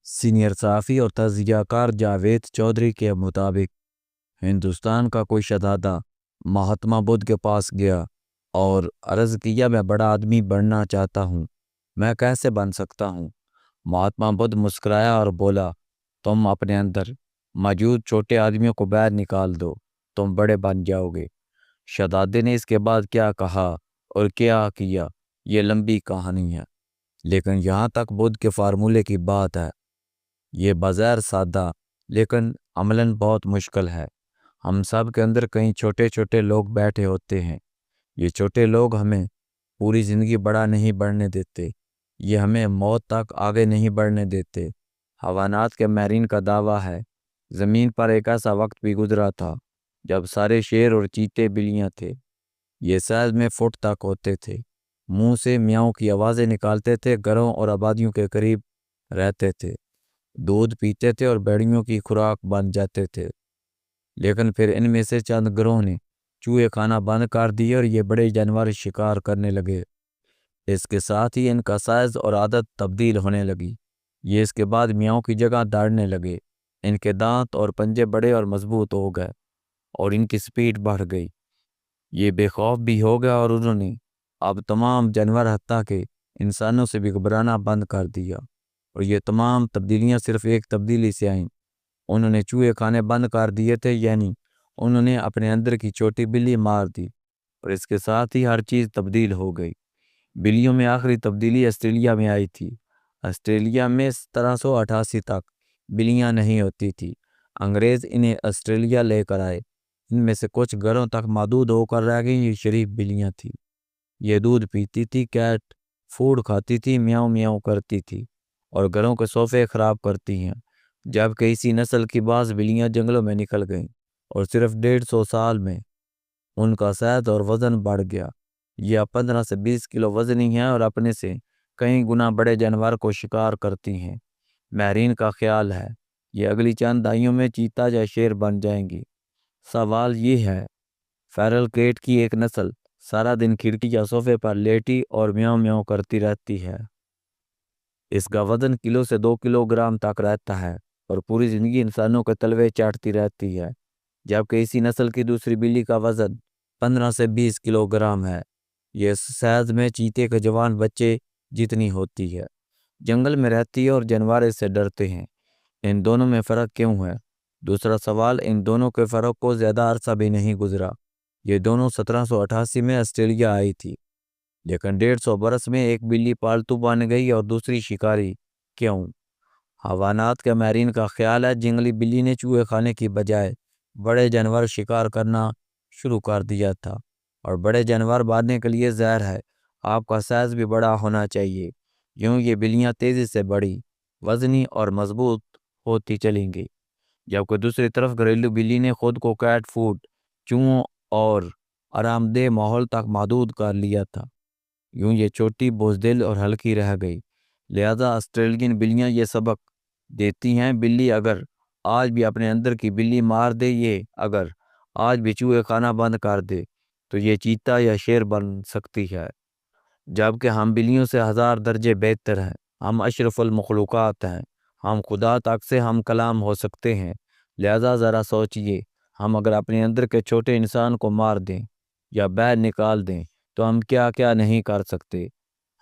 Senior صحافی اور تجزیہ کار جاوید چودھری کے مطابق ہندوستان کا کوئی شہزادہ مہاتما بدھ کے پاس گیا اور عرض کیا میں بڑا آدمی بننا چاہتا ہوں، میں کیسے بن سکتا ہوں؟ مہاتما بدھ مسکرایا اور بولا، تم اپنے اندر موجود چھوٹے آدمیوں کو باہر نکال دو، تم بڑے بن جاؤ گے۔ شہزادے نے اس کے بعد کیا کہا اور کیا کیا یہ لمبی کہانی ہے، لیکن یہاں تک بدھ کے فارمولے کی بات ہے۔ یہ بظاہر سادہ لیکن عملاً بہت مشکل ہے۔ ہم سب کے اندر کئی چھوٹے چھوٹے لوگ بیٹھے ہوتے ہیں۔ یہ چھوٹے لوگ ہمیں پوری زندگی بڑا نہیں بڑھنے دیتے، یہ ہمیں موت تک آگے نہیں بڑھنے دیتے۔ حیوانات کے ماہرین کا دعویٰ ہے زمین پر ایک ایسا وقت بھی گزرا تھا جب سارے شیر اور چیتے بلیاں تھے۔ یہ سائز میں فٹ تک ہوتے تھے، منہ سے میاؤں کی آوازیں نکالتے تھے، گھروں اور آبادیوں کے قریب رہتے تھے، دودھ پیتے تھے اور بیڑیوں کی خوراک بن جاتے تھے۔ لیکن پھر ان میں سے چند گروہ نے چوہے کھانا بند کر دیے اور یہ بڑے جانور شکار کرنے لگے۔ اس کے ساتھ ہی ان کا سائز اور عادت تبدیل ہونے لگی۔ یہ اس کے بعد میاؤں کی جگہ دوڑنے لگے، ان کے دانت اور پنجے بڑے اور مضبوط ہو گئے اور ان کی سپیڈ بڑھ گئی۔ یہ بے خوف بھی ہو گیا اور انہوں نے اب تمام جانور حتیٰ کہ انسانوں سے بھی گھبرانا بند کر دیا۔ اور یہ تمام تبدیلیاں صرف ایک تبدیلی سے آئیں، انہوں نے چوہے کھانے بند کر دیے تھے، یعنی انہوں نے اپنے اندر کی چھوٹی بلی مار دی، اور اس کے ساتھ ہی ہر چیز تبدیل ہو گئی۔ بلیوں میں آخری تبدیلی آسٹریلیا میں آئی تھی۔ آسٹریلیا میں 1788 تک بلیاں نہیں ہوتی تھی۔ انگریز انہیں آسٹریلیا لے کر آئے، ان میں سے کچھ گھروں تک محدود ہو کر رہ گئیں۔ یہ شریف بلیاں تھیں، یہ دودھ پیتی تھی، کیٹ فوڈ کھاتی تھی، میاؤں میاؤں کرتی تھی اور گھروں کے صوفے خراب کرتی ہیں۔ جبکہ اسی نسل کی بعض بلیاں جنگلوں میں نکل گئیں اور صرف 150 سال میں ان کا سائز اور وزن بڑھ گیا۔ یہ اب 15 سے 20 کلو وزنی ہیں اور اپنے سے کئی گنا بڑے جانور کو شکار کرتی ہیں۔ ماہرین کا خیال ہے یہ اگلی چند دہائیوں میں چیتا یا شیر بن جائیں گی۔ سوال یہ ہے، فیرل کیٹ کی ایک نسل سارا دن کھڑکی یا صوفے پر لیٹی اور میاؤں میاؤں کرتی رہتی ہے۔ اس کا وزن کلو سے 2 کلو گرام تک رہتا ہے اور پوری زندگی انسانوں کے تلوے چاٹتی رہتی ہے۔ جبکہ اسی نسل کی دوسری بلی کا وزن 15 سے 20 کلو گرام ہے، یہ سائز میں چیتے کے جوان بچے جتنی ہوتی ہے۔ جنگل میں رہتی ہے اور جانور اس سے ڈرتے ہیں۔ ان دونوں میں فرق کیوں ہے؟ دوسرا سوال، ان دونوں کے فرق کو زیادہ عرصہ بھی نہیں گزرا۔ یہ دونوں 1788 میں آسٹریلیا آئی تھی، لیکن 150 برس میں ایک بلی پالتو بن گئی اور دوسری شکاری۔ کیوں؟ حیوانات کے ماہرین کا خیال ہے جنگلی بلی نے چوہے کھانے کی بجائے بڑے جانور شکار کرنا شروع کر دیا تھا، اور بڑے جانور مارنے کے لیے زہر ہے، آپ کا سائز بھی بڑا ہونا چاہیے۔ یوں یہ بلیاں تیزی سے بڑی، وزنی اور مضبوط ہوتی چلیں گی، جبکہ دوسری طرف گھریلو بلی نے خود کو کیٹ فوڈ، چوہوں اور آرام دہ ماحول تک محدود کر لیا تھا۔ یوں یہ چھوٹی، بزدل اور ہلکی رہ گئی۔ لہذا آسٹریلین بلیاں یہ سبق دیتی ہیں، بلی اگر آج بھی اپنے اندر کی بلی مار دے، یہ اگر آج بھی چوہے کھانا بند کر دے، تو یہ چیتا یا شیر بن سکتی ہے۔ جبکہ ہم بلیوں سے 1000 درجے بہتر ہیں، ہم اشرف المخلوقات ہیں، ہم خدا تک سے ہم کلام ہو سکتے ہیں۔ لہذا ذرا سوچئے، ہم اگر اپنے اندر کے چھوٹے انسان کو مار دیں یا باہر نکال دیں تو ہم کیا کیا نہیں کر سکتے،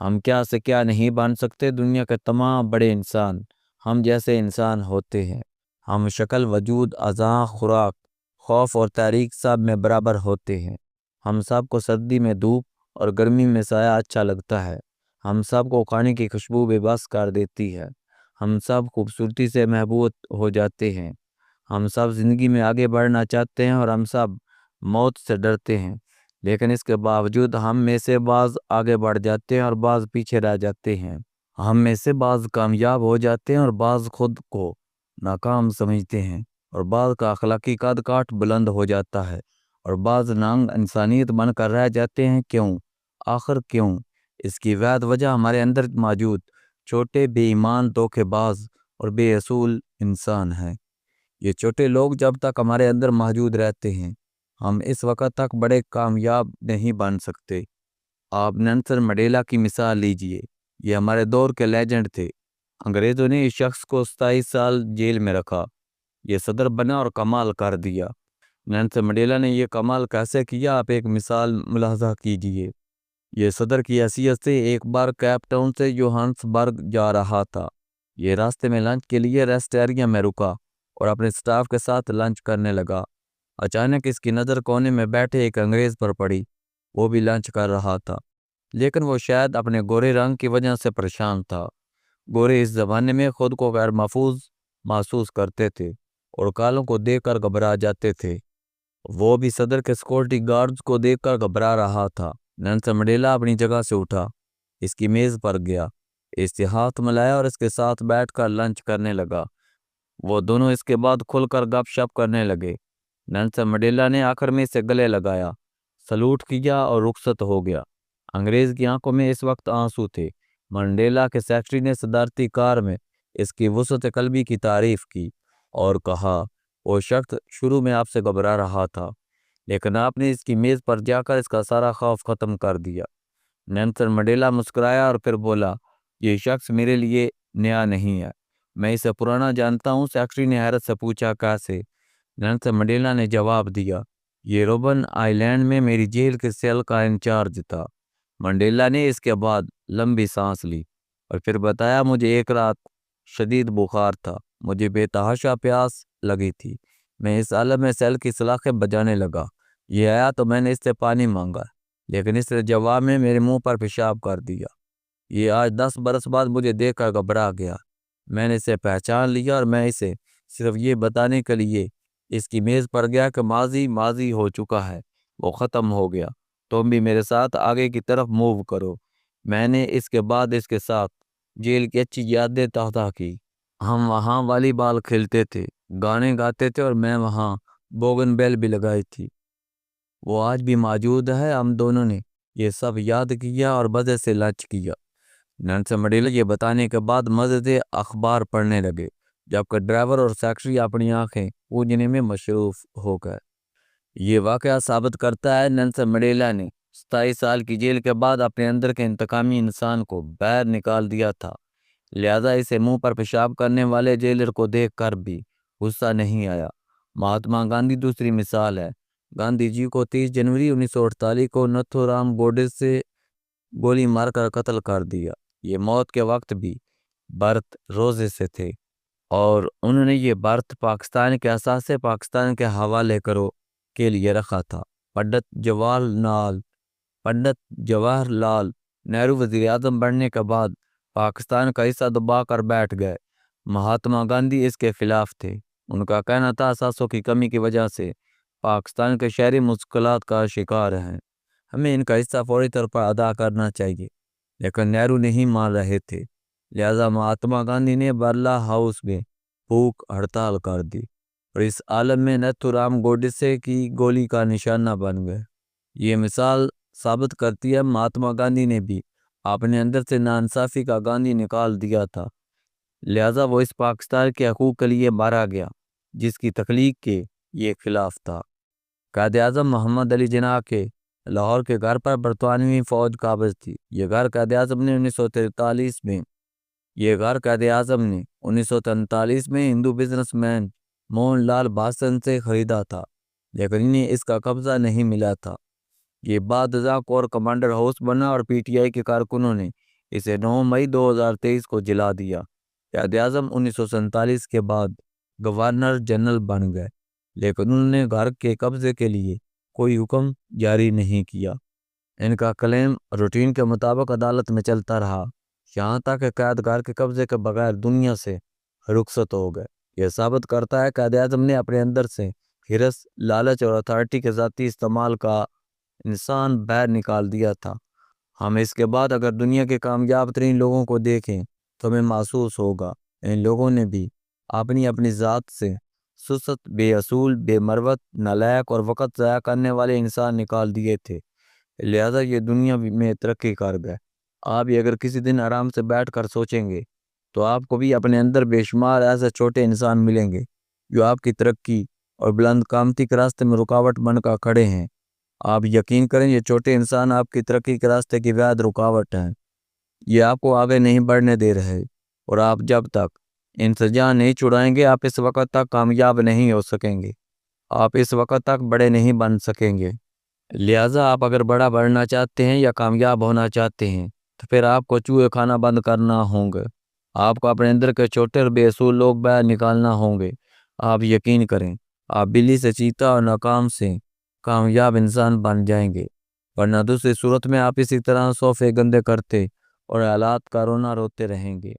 ہم کیا سے کیا نہیں بن سکتے۔ دنیا کے تمام بڑے انسان ہم جیسے انسان ہوتے ہیں، ہم شکل، وجود، اعضاء، خوراک، خوف اور تحریک سب میں برابر ہوتے ہیں۔ ہم سب کو سردی میں دھوپ اور گرمی میں سایہ اچھا لگتا ہے، ہم سب کو کھانے کی خوشبو بے بس کر دیتی ہے، ہم سب خوبصورتی سے محبوب ہو جاتے ہیں، ہم سب زندگی میں آگے بڑھنا چاہتے ہیں اور ہم سب موت سے ڈرتے ہیں۔ لیکن اس کے باوجود ہم میں سے بعض آگے بڑھ جاتے ہیں اور بعض پیچھے رہ جاتے ہیں، ہم میں سے بعض کامیاب ہو جاتے ہیں اور بعض خود کو ناکام سمجھتے ہیں، اور بعض کا اخلاقی قد کاٹ بلند ہو جاتا ہے اور بعض ننگ انسانیت بن کر رہ جاتے ہیں۔ کیوں؟ آخر کیوں؟ اس کی واحد وجہ ہمارے اندر موجود چھوٹے، بے ایمان، دھوکے باز اور بے اصول انسان ہیں۔ یہ چھوٹے لوگ جب تک ہمارے اندر موجود رہتے ہیں، ہم اس وقت تک بڑے کامیاب نہیں بن سکتے۔ آپ نیلسن منڈیلا کی مثال لیجئے، یہ ہمارے دور کے لیجنڈ تھے۔ انگریزوں نے اس شخص کو 27 سال جیل میں رکھا۔ یہ صدر بنا اور کمال کر دیا۔ نیلسن منڈیلا نے یہ کمال کیسے کیا، آپ ایک مثال ملاحظہ کیجئے۔ یہ صدر کی حیثیت سے ایک بار کیپ ٹاؤن سے جوہانسبرگ جا رہا تھا۔ یہ راستے میں لنچ کے لیے ریسٹ ایریا میں رکا اور اپنے سٹاف کے ساتھ لنچ کرنے لگا۔ اچانک اس کی نظر کونے میں بیٹھے ایک انگریز پر پڑی۔ وہ بھی لنچ کر رہا تھا، لیکن وہ شاید اپنے گورے رنگ کی وجہ سے پریشان تھا۔ گورے اس زمانے میں خود کو غیر محفوظ محسوس کرتے تھے اور کالوں کو دیکھ کر گھبرا جاتے تھے۔ وہ بھی صدر کے سیکورٹی گارڈز کو دیکھ کر گھبرا رہا تھا۔ نیلسن منڈیلا اپنی جگہ سے اٹھا، اس کی میز پر گیا، اس سے ہاتھ ملایا اور اس کے ساتھ بیٹھ کر لنچ کرنے لگا۔ وہ دونوں اس کے بعد کھل کر گپ شپ کرنے لگے۔ نیلسن منڈیلا نے آخر میں اسے گلے لگایا، سلوٹ کیا اور رخصت ہو گیا۔ انگریز کی آنکھوں میں اس وقت آنسو تھے۔ منڈیلا کے سیکرٹری نے صدارتی کار میں اس کی وسعت قلبی کی تعریف کی اور کہا، وہ شخص شروع میں آپ سے گھبرا رہا تھا، لیکن آپ نے اس کی میز پر جا کر اس کا سارا خوف ختم کر دیا۔ نیلسن منڈیلا مسکرایا اور پھر بولا، یہ شخص میرے لیے نیا نہیں ہے، میں اسے پرانا جانتا ہوں۔ سیکرٹری نے حیرت سے پوچھا، کیسے؟ نیلسن منڈیلا نے جواب دیا، یہ روبن آئی لینڈ میں میری جیل کے سیل کا انچارج تھا۔ منڈیلا نے اس کے بعد لمبی سانس لی اور پھر بتایا، مجھے ایک رات شدید بخار تھا، مجھے بے تحاشا پیاس لگی تھی، میں اس عالم میں سیل کی سلاخیں بجانے لگا۔ یہ آیا تو میں نے اس سے پانی مانگا، لیکن اس نے جواب میں میرے منہ پر پیشاب کر دیا۔ یہ آج 10 برس بعد مجھے دیکھ کر گھبرا گیا۔ میں نے اسے پہچان لیا اور میں اسے صرف یہ بتانے کے لیے اس کی میز پر گیا کہ ماضی ہو چکا ہے، وہ ختم ہو گیا، تم بھی میرے ساتھ آگے کی طرف موو کرو۔ میں نے اس کے بعد اس کے ساتھ جیل کی اچھی یادیں تازہ کی۔ ہم وہاں والی بال کھیلتے تھے، گانے گاتے تھے اور میں وہاں بوگن بیل بھی لگائی تھی۔ وہ آج بھی موجود ہے۔ ہم دونوں نے یہ سب یاد کیا اور مزے سے لنچ کیا۔ نیلسن منڈیلا یہ بتانے کے بعد مزے سے اخبار پڑھنے لگے، جبکہ ڈرائیور اور سیکرٹری اپنی آنکھیں پوجنے میں مصروف ہو گئے۔ یہ واقعہ ثابت کرتا ہے نیلسن منڈیلا نے 27 سال کی جیل کے بعد اپنے اندر کے انتقامی انسان کو باہر نکال دیا تھا، لہذا اسے منہ پر پیشاب کرنے والے جیلر کو دیکھ کر بھی غصہ نہیں آیا۔ مہاتما گاندھی دوسری مثال ہے۔ گاندھی جی کو 30 جنوری 1948 کو نتھو رام گوڈسے سے گولی مار کر قتل کر دیا۔ یہ موت کے وقت بھی برت روزے سے تھے اور انہوں نے یہ برت پاکستان کے اثاثے پاکستان کے حوالے کرو کے لیے رکھا تھا۔ پنڈت جواہر لال نہرو وزیر اعظم بننے کے بعد پاکستان کا حصہ دبا کر بیٹھ گئے۔ مہاتما گاندھی اس کے خلاف تھے۔ ان کا کہنا تھا، اثاثوں کی کمی کی وجہ سے پاکستان کے شہری مشکلات کا شکار ہیں، ہمیں ان کا حصہ فوری طور پر ادا کرنا چاہیے، لیکن نہرو نہیں مان رہے تھے، لہذا مہاتما گاندھی نے برلا ہاؤس میں بھوک ہڑتال کر دی اور اس عالم میں نتھو رام گوڈسے کی گولی کا نشانہ بن گئے۔ یہ مثال ثابت کرتی ہے مہاتما گاندھی نے بھی اپنے اندر سے ناانصافی کا گاندھی نکال دیا تھا، لہذا وہ اس پاکستان کے حقوق کے لیے مارا گیا جس کی تخلیق کے یہ خلاف تھا۔ قائد اعظم محمد علی جناح کے لاہور کے گھر پر برطانوی فوج قابض تھی۔ یہ گھر قائد اعظم نے 1943 میں ہندو بزنس مین موہن لال باسن سے خریدا تھا، لیکن انہیں اس کا قبضہ نہیں ملا تھا۔ یہ بعد ازاں کور کمانڈر ہاؤس بنا اور پی ٹی آئی کے کارکنوں نے اسے 9 مئی 2023 کو جلا دیا۔ قائد اعظم 1947 کے بعد گورنر جنرل بن گئے، لیکن انہوں نے گھر کے قبضے کے لیے کوئی حکم جاری نہیں کیا۔ ان کا کلیم روٹین کے مطابق عدالت میں چلتا رہا، یہاں تک کہ قائد گھر کے قبضے کے بغیر دنیا سے رخصت ہو گئے۔ یہ ثابت کرتا ہے قائد اعظم نے اپنے اندر سے حرص، لالچ اور اتھارٹی کے ذاتی استعمال کا انسان باہر نکال دیا تھا۔ ہم اس کے بعد اگر دنیا کے کامیاب ترین لوگوں کو دیکھیں تو ہمیں محسوس ہوگا ان لوگوں نے بھی اپنی اپنی ذات سے سست، بے اصول، بے مروت، نالائق اور وقت ضائع کرنے والے انسان نکال دیے تھے، لہذا یہ دنیا میں ترقی کر گئے۔ آپ بھی اگر کسی دن آرام سے بیٹھ کر سوچیں گے تو آپ کو بھی اپنے اندر بے شمار ایسے چھوٹے انسان ملیں گے جو آپ کی ترقی اور بلند قامتی کے راستے میں رکاوٹ بن کر کھڑے ہیں۔ آپ یقین کریں، یہ چھوٹے انسان آپ کی ترقی کے راستے کی واحد رکاوٹ ہیں، یہ آپ کو آگے نہیں بڑھنے دے رہے۔ اور آپ جب تک ان سے جان نہیں چھڑائیں گے آپ اس وقت تک کامیاب نہیں ہو سکیں گے، آپ اس وقت تک بڑے نہیں بن سکیں گے۔ لہٰذا آپ اگر بڑا بڑھنا چاہتے ہیں یا کامیاب ہونا چاہتے ہیں تو پھر آپ کو چوہے کھانا بند کرنا ہوں گے، آپ کو اپنے اندر کے چھوٹے اور بے اصول لوگ باہر نکالنا ہوں گے۔ آپ یقین کریں آپ بلی سے چیتا اور ناکام سے کامیاب انسان بن جائیں گے، ورنہ دوسری صورت میں آپ اسی طرح صوفے گندے کرتے اور حالات کا رونا روتے رہیں گے۔